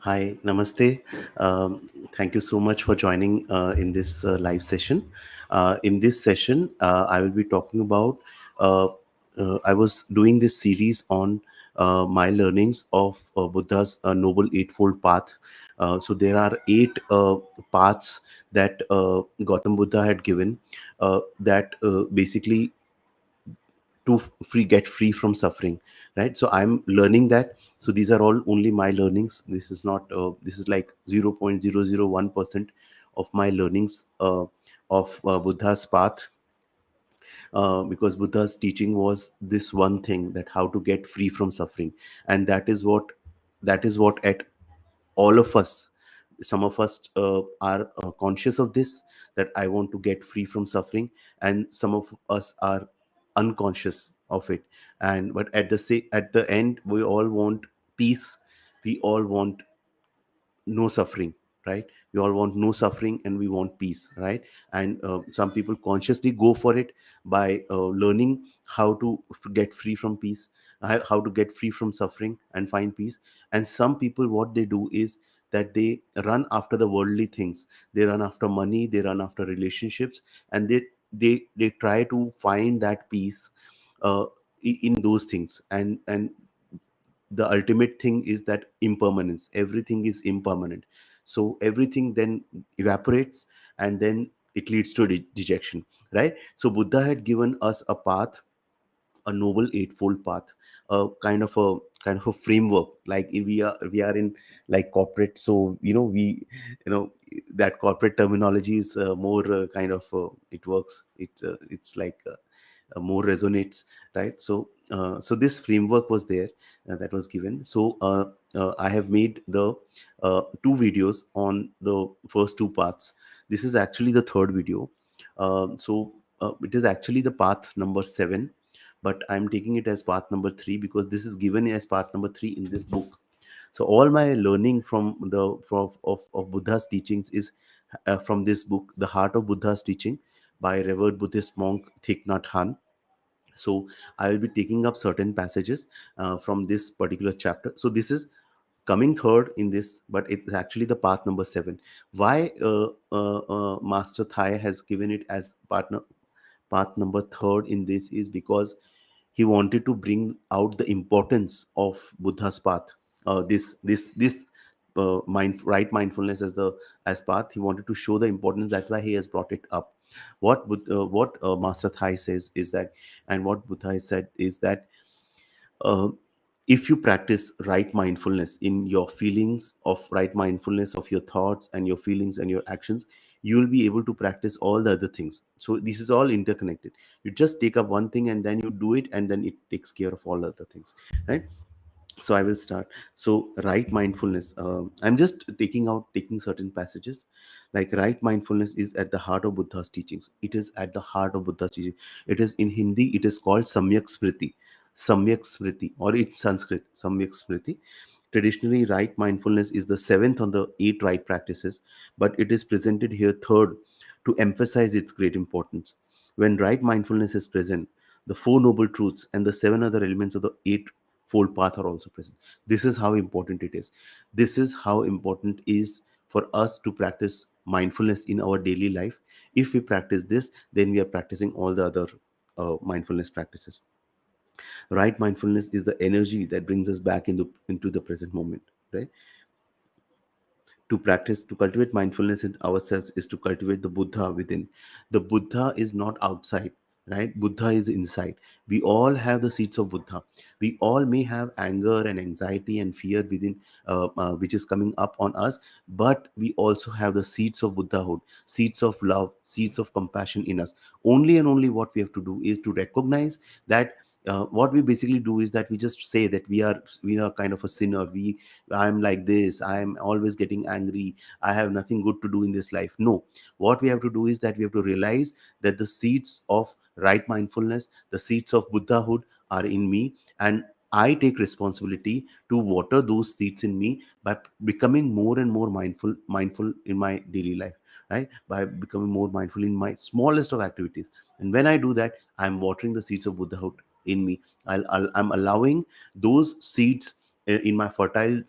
Hi, namaste. Thank you so much for joining in this live session. In this session, I will be talking about. Uh, I was doing this series on my learnings of Buddha's Noble Eightfold Path. So there are eight paths that Gautam Buddha had given that basically to get free from suffering, right? So I'm learning that. So these are all only my learnings. This is not this is like 0.001% of my learnings of Buddha's path, because Buddha's teaching was this one thing, that how to get free from suffering. And that is what at all of us, some of us are conscious of this, that I want to get free from suffering, and some of us are unconscious of it. And but at the end, we all want peace. We all want no suffering, right? We all want no suffering and we want peace, right? And some people consciously go for it by learning how to get free from peace, how to get free from suffering and find peace. And some people, what they do is that they run after the worldly things. They run after money, they run after relationships, and they try to find that peace uh, in those things. And the ultimate thing is that impermanence, everything is impermanent. So everything then evaporates, and then it leads to dejection, right? So Buddha had given us a path, a noble eightfold path, a kind of a framework. Like we are in like corporate, so you know that corporate terminology is more it works, it's like more resonates, right? So this framework was there, that was given. I have made the two videos on the first two parts. This is actually the third video. It is actually the path number 7, but I'm taking it as path number 3 because this is given as path number 3 in this book. So all my learning of Buddha's teachings is from this book, The Heart of Buddha's Teaching, by revered Buddhist monk Thich Nhat Hanh. So I will be taking up certain passages from this particular chapter. So this is coming third in this, but it's actually the path number 7. Why Master Thai has given it as path number third in this is because he wanted to bring out the importance of Buddha's path. Right mindfulness as the as path. He wanted to show the importance. That's why he has brought it up. What Master Thai says is that, and what Buddha has said is that, uh, if you practice right mindfulness in your feelings, of right mindfulness of your thoughts and your feelings and your actions, you will be able to practice all the other things. So this is all interconnected. You just take up one thing and then you do it, and then it takes care of all other things, right? So I will start. So right mindfulness, I'm just taking certain passages. Like, right mindfulness is at the heart of Buddha's teachings. It is at the heart of Buddha's teaching. It is, in Hindi it is called Samyak Smriti. Samyak Smriti, or in Sanskrit Samyak Smriti. Traditionally, right mindfulness is the seventh on the eight right practices, but it is presented here third to emphasize its great importance. When right mindfulness is present, the four noble truths and the seven other elements of the eightfold path are also present. This is how important it is. This is how important is for us to practice mindfulness in our daily life. If we practice this, then we are practicing all the other mindfulness practices. Right mindfulness is the energy that brings us back into the present moment, right? To cultivate mindfulness in ourselves is to cultivate the Buddha within. The Buddha is not outside, right? Buddha is inside. We all have the seeds of Buddha. We all may have anger and anxiety and fear within, which is coming up on us, but we also have the seeds of Buddhahood, seeds of love, seeds of compassion in us. Only and only what we have to do is to recognize that. What we basically do is that we just say that we are kind of a sinner. I'm like this, I'm always getting angry, I have nothing good to do in this life. No, what we have to do is that we have to realize that the seeds of right mindfulness, the seeds of Buddhahood are in me, and I take responsibility to water those seeds in me by becoming more and more mindful in my daily life, right? By becoming more mindful in my smallest of activities. And when I do that, I'm watering the seeds of Buddhahood in me. I'm allowing those seeds in my fertile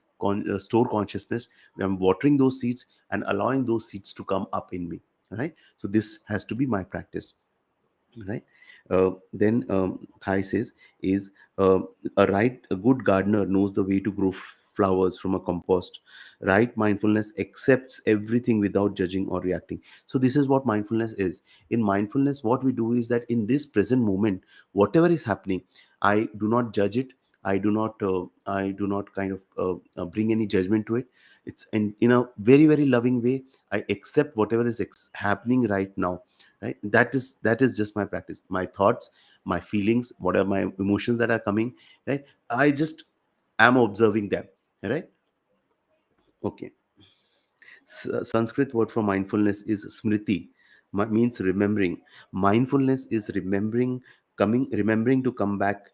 store consciousness, I'm watering those seeds and allowing those seeds to come up in me. Right. So this has to be my practice. Right. Then Thai says is a good gardener knows the way to grow flowers from a compost. Right mindfulness accepts everything without judging or reacting. So this is what mindfulness is. In mindfulness, what we do is that in this present moment, whatever is happening, I do not judge it. I do not kind of bring any judgment to it. It's in a very very loving way. I accept whatever is happening right now. Right. That is just my practice. My thoughts, my feelings, what are my emotions that are coming. Right. I just am observing them. Right. Okay. Sanskrit word for mindfulness is smriti. Means remembering. Mindfulness is remembering to come back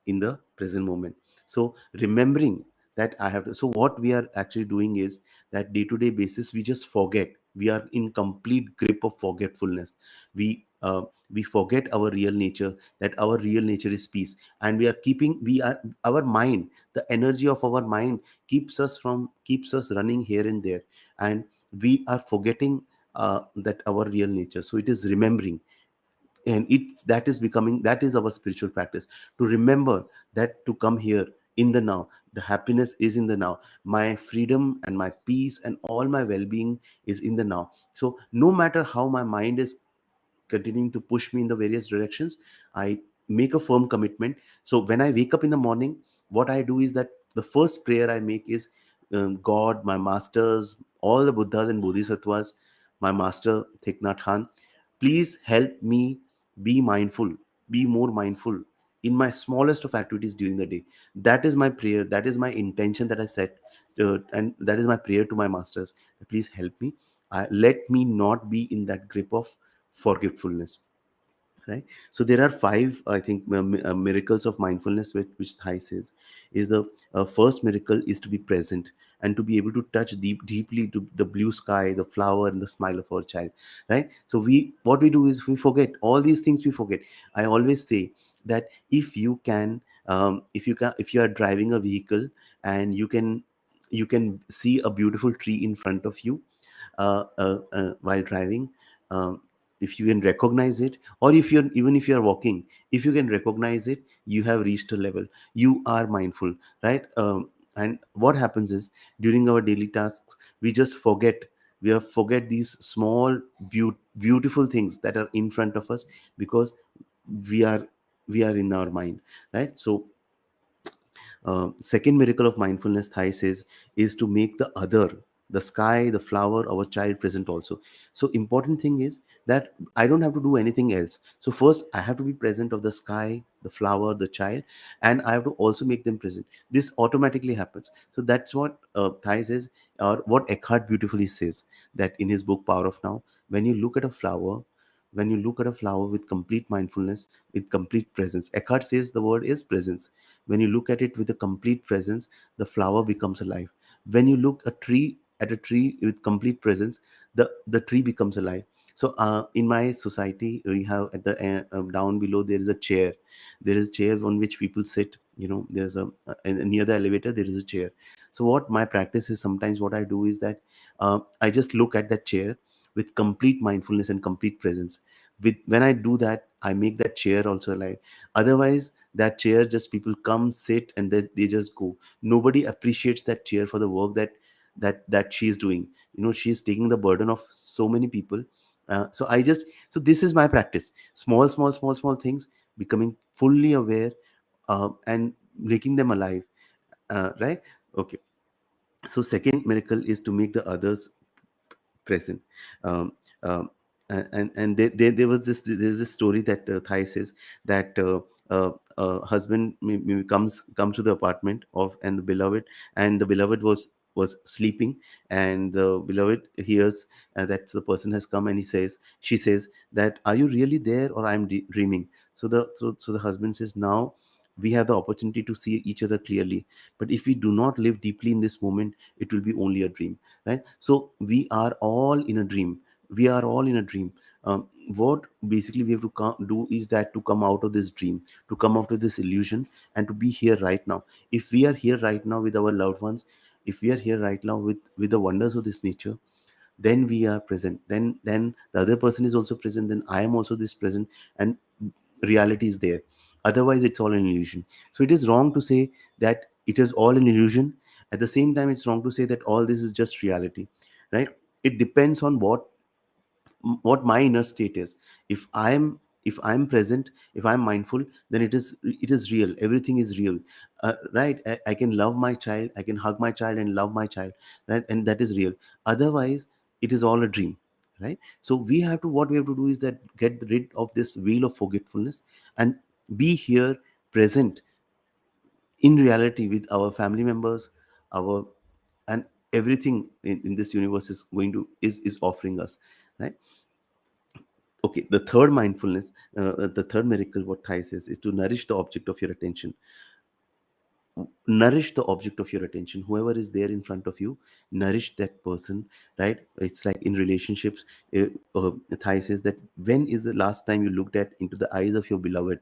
in the present moment. So remembering that I have to. So what we are actually doing is that day to day basis we just forget. We are in complete grip of forgetfulness. We uh, we forget our real nature, that our real nature is peace, and we are our mind, the energy of our mind keeps us running here and there, and we are forgetting that our real nature. So it is remembering, and it's that is our spiritual practice, to remember that, to come here in the now. The happiness is in the now. My freedom and my peace and all my well-being is in the now. So no matter how my mind is continuing to push me in the various directions, I make a firm commitment. So when I wake up in the morning, what I do is that the first prayer I make is, God, my masters, all the Buddhas and Bodhisattvas, my master Thich Nhat Hanh, please help me be mindful, be more mindful in my smallest of activities during the day. That is my prayer. That is my intention that I set. And that is my prayer to my masters. Please help me. Let me not be in that grip of forgetfulness. Right. So there are five, I think, miracles of mindfulness, which Thai says is the first miracle is to be present and to be able to touch deeply to the blue sky, the flower, and the smile of our child. Right. So what we do is we forget all these things. We forget. I always say that if you are driving a vehicle and you can see a beautiful tree in front of you while driving. um, if you can recognize it, or if you're walking, if you can recognize it, you have reached a level. You are mindful. Right. And what happens is, during our daily tasks, we just forget these small beautiful things that are in front of us, because we are we are in our mind. Right. So second miracle of mindfulness, Thai says, is to make the other, the sky, the flower, our child, present also. So important thing is that I don't have to do anything else. So first I have to be present of the sky, the flower, the child, and I have to also make them present. This automatically happens. So that's what Thai says, or what Eckhart beautifully says, that in his book Power of Now, when you look at a flower, when you look at a flower with complete mindfulness, with complete presence, Eckhart says the word is presence. When you look at it with a complete presence, the flower becomes alive. When you look at a tree with complete presence, the tree becomes alive. So in my society, we have at the down below, there is a chair. There is a chair on which people sit. There's near the elevator there is a chair. So what my practice is, sometimes what I do is that I just look at that chair with complete mindfulness and complete presence. When I do that, I make that chair also alive. Otherwise, that chair, just people come, sit, and they just go. Nobody appreciates that chair for the work that she's doing. She's taking the burden of so many people. So this is my practice: small things, becoming fully aware, and making them alive. Right. Okay. So second miracle is to make the others present. um, um, and there was there's this story that Thai says that husband comes to the apartment of and the beloved, and the beloved was sleeping, and the beloved hears that the person has come, and she says that, are you really there, or I'm dreaming? So the husband says, now we have the opportunity to see each other clearly, but if we do not live deeply in this moment, it will be only a dream. Right. So we are all in a dream. we are all in a dream. What basically we have to do is that to come out of this dream, to come out of this illusion, and to be here right now. If we are here right now with our loved ones, if we are here right now with the wonders of this nature, then we are present. Then the other person is also present, then I am also this present, and reality is there. Otherwise it's all an illusion. So it is wrong to say that it is all an illusion. At the same time, it's wrong to say that all this is just reality, right? It depends on what my inner state is. If I'm present, if I'm mindful, then it is real, everything is real. Right, I can love my child, I can hug my child and love my child, right? And that is real. Otherwise it is all a dream, right? So what we have to do is that get rid of this wheel of forgetfulness and be here, present, in reality, with our family members, our and everything in this universe is going to is offering us, right? Okay, the third mindfulness, the third miracle, what Thai says, is to nourish the object of your attention. Nourish the object of your attention, whoever is there in front of you, nourish that person, right? It's like in relationships. Thai says that when is the last time you looked at into the eyes of your beloved,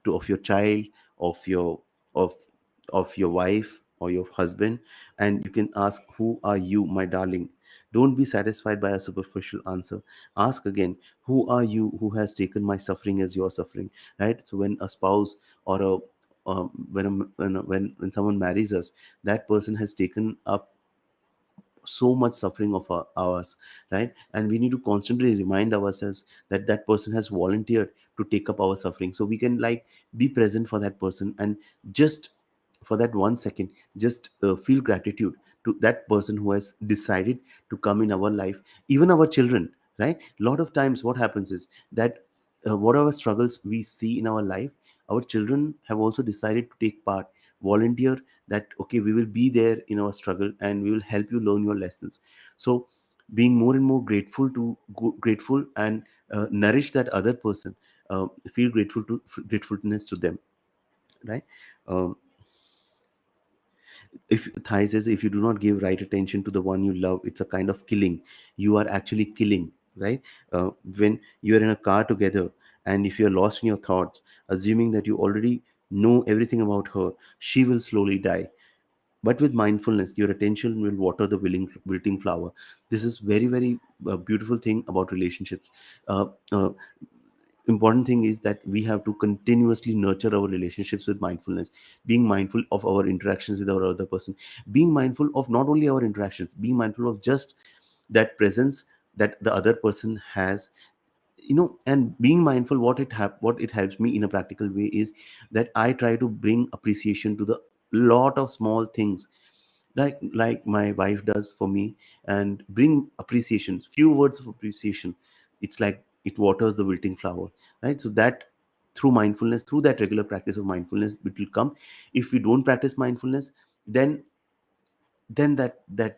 of your child, of your of of your wife or your husband, and you can ask, who are you, my darling? Don't be satisfied by a superficial answer. Ask again, who are you, who has taken my suffering as your suffering, right? So when a spouse or a when someone marries us, that person has taken up so much suffering of ours, right? And we need to constantly remind ourselves that that person has volunteered to take up our suffering, so we can like be present for that person, and just for that 1 second, just feel gratitude to that person who has decided to come in our life. Even our children, right? A lot of times what happens is that whatever struggles we see in our life, our children have also decided to take part, volunteer, that okay, we will be there in our struggle and we will help you learn your lessons. So being more and more grateful and nourish that other person, feel gratefulness to them, right? um, if Thai says, if you do not give right attention to the one you love, it's a kind of killing. You are actually killing, right? When you are in a car together, and if you're lost in your thoughts, assuming that you already know everything about her, she will slowly die. But with mindfulness, your attention will water the wilting flower. This is very, very beautiful thing about relationships. uh, uh, Important thing is that we have to continuously nurture our relationships with mindfulness, being mindful of our interactions with our other person, being mindful of not only our interactions, being mindful of just that presence that the other person has, and being mindful. What it helps me in a practical way is that I try to bring appreciation to the lot of small things, like my wife does for me, and bring appreciation, few words of appreciation. It's like it waters the wilting flower, right? So that through mindfulness, through that regular practice of mindfulness, it will come. If we don't practice mindfulness, then that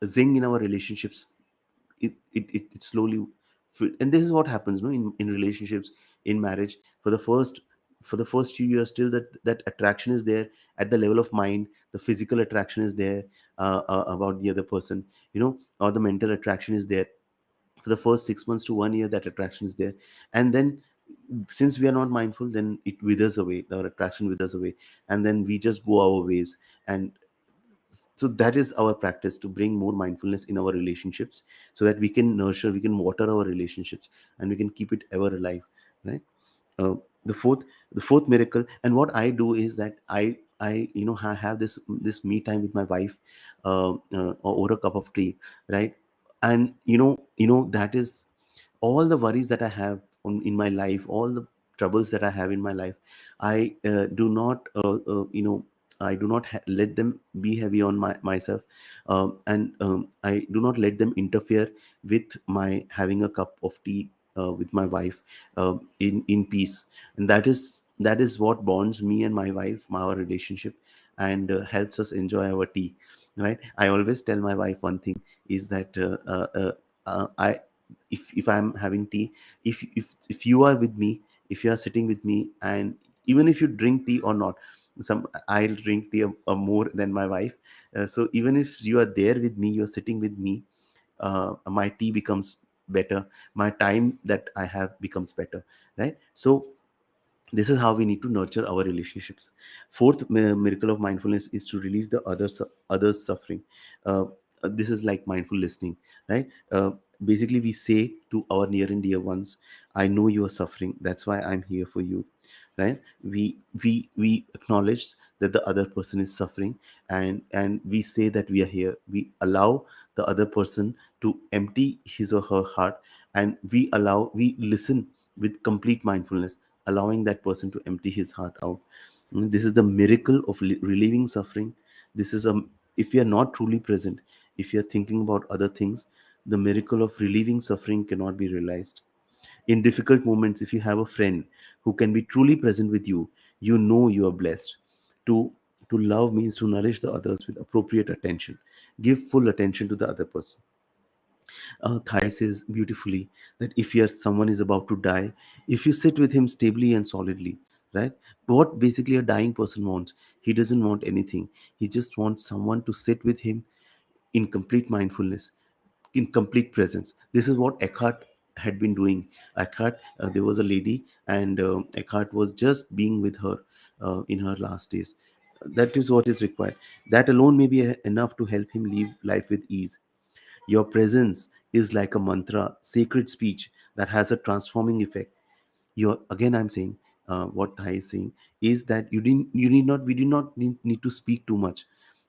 zing in our relationships, it slowly and this is what happens, no, in relationships, in marriage. For the first few years, still that attraction is there at the level of mind. The physical attraction is there, about the other person, or the mental attraction is there. For the first 6 months to 1 year, that attraction is there. And then, since we are not mindful, then it withers away, the attraction withers away, and then we just go our ways. And so that is our practice, to bring more mindfulness in our relationships, so that we can water our relationships, and we can keep it ever alive, right? uh, the fourth miracle, and what I do is that I have this me time with my wife, over a cup of tea, right? And that is all the worries that I have in my life, all the troubles that I have in my life. I do not I do not let them be heavy on myself, and I do not let them interfere with my having a cup of tea with my wife, in peace. And that is what bonds me and my wife, our relationship, and helps us enjoy our tea, right? I always tell my wife one thing, is that I if I'm having tea, if you are with me, if you are sitting with me, and even if you drink tea or not, I'll drink tea more than my wife. So even if you are there with me, you're sitting with me, my tea becomes better, my time that I have becomes better, right? So this is how we need to nurture our relationships. Fourth miracle of mindfulness is to relieve the others suffering. uh, this is like mindful listening, right? Basically we say to our near and dear ones, I know you are suffering, that's why I'm here for you, right? We acknowledge that the other person is suffering, and we say that we are here. We allow the other person to empty his or her heart, and we listen with complete mindfulness, allowing that person to empty his heart out. This is the miracle of relieving suffering. This is a If you are not truly present, if you are thinking about other things, the miracle of relieving suffering cannot be realized. In difficult moments, if you have a friend who can be truly present with you, you know you are blessed. To to love means to nourish the others with appropriate attention. Give full attention to the other person. Thai says beautifully that if you're someone is about to die, if you sit with him stably and solidly, right? What basically a dying person wants, he doesn't want anything. He just wants someone to sit with him in complete mindfulness, in complete presence. This is what Eckhart had been doing. Eckhart, there was a lady, and Eckhart was just being with her in her last days. That is what is required. That alone may be enough to help him live life with ease. Your presence is like a mantra, sacred speech that has a transforming effect. Again, I'm saying, what Thai is saying is that you need not, we do not need to speak too much.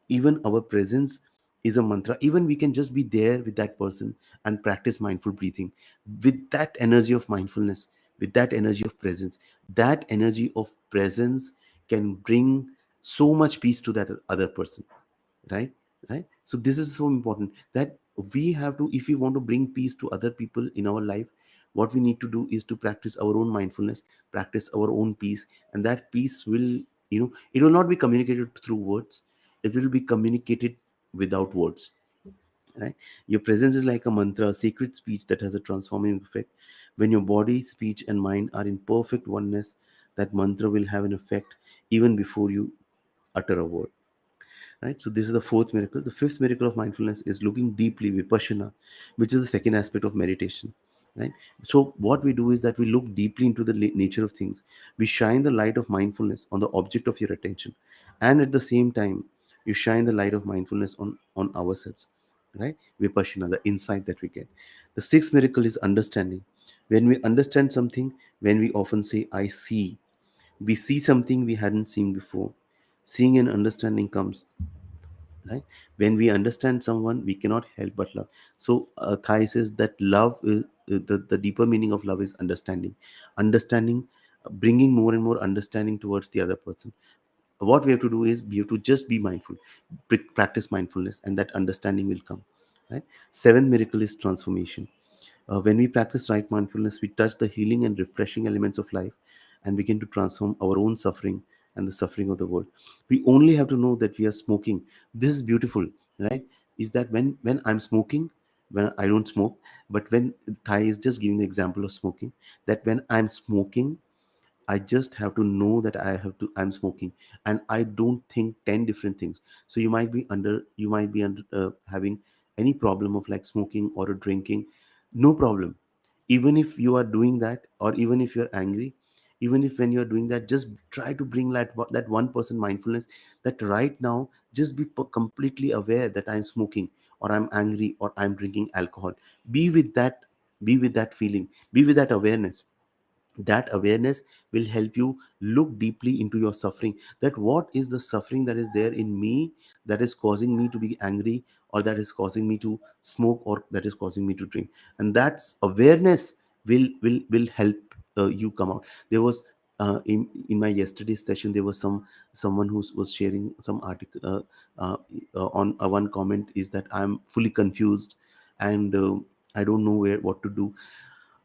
Even our presence is a mantra. Even we can just be there with that person and practice mindful breathing with that energy of mindfulness, with that energy of presence. That energy of presence can bring so much peace to that other person, right? Right. So this is so important that we have to, if we want to bring peace to other people in our life, what we need to do is to practice our own mindfulness, practice our own peace. And that peace will, it will not be communicated through words, it will be communicated without words, right? Your presence is like a mantra, a sacred speech that has a transforming effect. When your body, speech and mind are in perfect oneness, that mantra will have an effect even before you utter a word, right? So this is the fourth miracle. The fifth miracle of mindfulness is looking deeply, vipassana, which is the second aspect of meditation, right? So what we do is that we look deeply into the nature of things. We shine the light of mindfulness on the object of your attention, and at the same time you shine the light of mindfulness on ourselves, right? Vipassana, the insight that we get. The sixth miracle is understanding. When we understand something, when we often say I see, we see something we hadn't seen before. Seeing and understanding comes, right? When we understand someone, we cannot help but love. So Thai says that love is, the deeper meaning of love is understanding. Understanding, bringing more and more understanding towards the other person. What we have to do is we have to just be mindful, practice mindfulness, and that understanding will come, right? Seventh miracle is transformation. When we practice right mindfulness, we touch the healing and refreshing elements of life and begin to transform our own suffering and the suffering of the world. We only have to know that we are smoking. This is beautiful, right? Is that when I'm smoking, when I don't smoke, but when Thai is just giving the example of smoking, that when I'm smoking, I just have to know that I'm smoking, and I don't think 10 different things. So you might be under having any problem of like smoking or drinking, no problem. Even if you are doing that, or even if you're angry, even if when you're doing that, just try to bring that 1% mindfulness, that right now just be completely aware that I'm smoking, or I'm angry, or I'm drinking alcohol. Be with that, be with that feeling, be with that awareness. That awareness will help you look deeply into your suffering, that what is the suffering that is there in me, that is causing me to be angry, or that is causing me to smoke, or that is causing me to drink. And that's awareness will help you come out. There was in my yesterday's session, there was someone who was sharing some article, on one comment is that I'm fully confused, and I don't know what to do.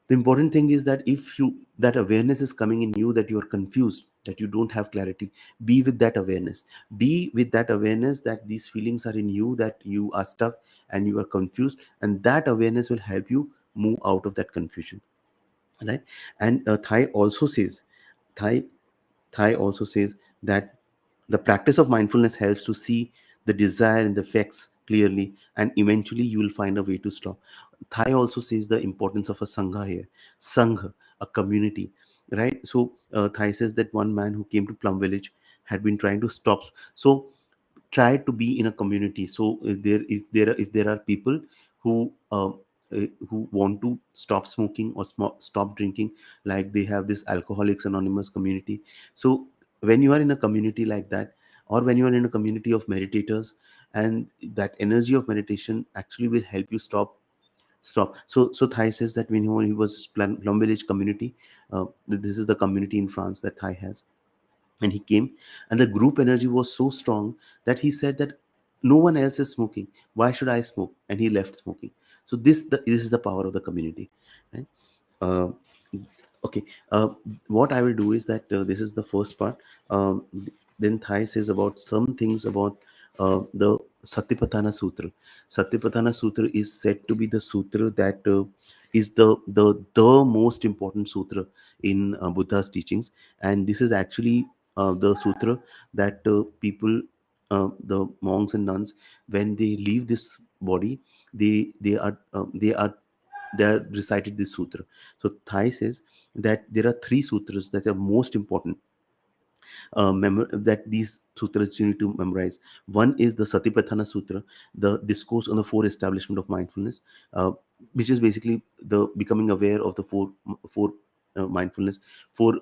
The important thing is that if you, that awareness is coming in you, that you are confused, that you don't have clarity, be with that awareness. Be with that awareness that these feelings are in you, that you are stuck and you are confused, and that awareness will help you move out of that confusion, right? And thai Thai also says that the practice of mindfulness helps to see the desire in the effects clearly, and eventually you will find a way to stop. Thai also says the importance of a sangha here. Sangha, a community, right? So Thai says that one man who came to Plum Village had been trying to stop. So try to be in a community. So if there are people who who want to stop smoking or stop drinking, like they have this Alcoholics Anonymous community. So when you are in a community like that, or when you are in a community of meditators, and that energy of meditation actually will help you stop. So Thai says that when he was Plum Village community, this is the community in France that Thai has, and he came, and the group energy was so strong that he said that no one else is smoking, why should I smoke? And he left smoking. So this is the power of the community, right? uh, okay. What I will do is that this is the first part. Then Thai says about some things about the Satipatthana Sutra. Satipatthana Sutra is said to be the sutra that is the most important sutra in Buddha's teachings, and this is actually the sutra that people, the monks and nuns, when they leave this body, they are recited this sutra. So Thai says that there are three sutras that are most important, that these sutras you need to memorize. One is the Satipatthana Sutra, the discourse on the four establishment of mindfulness, which is basically the becoming aware of the four mindfulness, four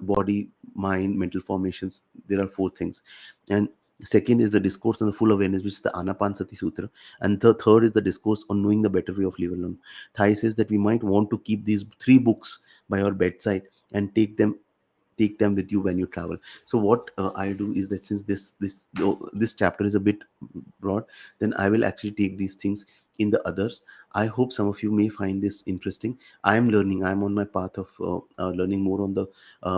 body, mind, mental formations. There are four things, and second is the discourse on the full awareness, which is the Anapansati Sutra, and the third is the discourse on knowing the better way of living alone. Thai says that we might want to keep these three books by our bedside and take them with you when you travel. So what I do is that since this chapter is a bit broad, then I will actually take these things in the others. I hope some of you may find this interesting. I am learning. I am on my path of learning more on the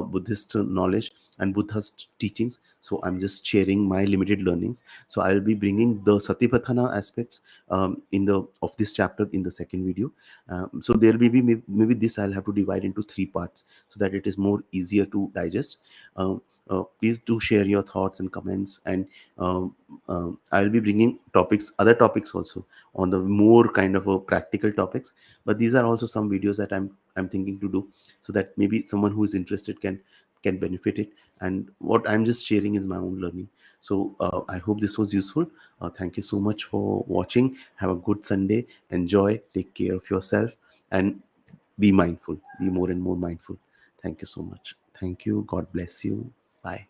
Buddhist knowledge and Buddha's teachings. So I'm just sharing my limited learnings. So I will be bringing the Satipatthana aspects in the of this chapter in the second video. So there will be maybe this I'll have to divide into three parts so that it is more easier to digest. Please do share your thoughts and comments, and I'll be bringing other topics also on the more kind of a practical topics. But these are also some videos that I'm thinking to do, so that maybe someone who is interested can benefit it. And what I'm just sharing is my own learning. So I hope this was useful. Thank you so much for watching. Have a good Sunday. Enjoy. Take care of yourself, and be mindful. Be more and more mindful. Thank you so much. Thank you. God bless you. Bye.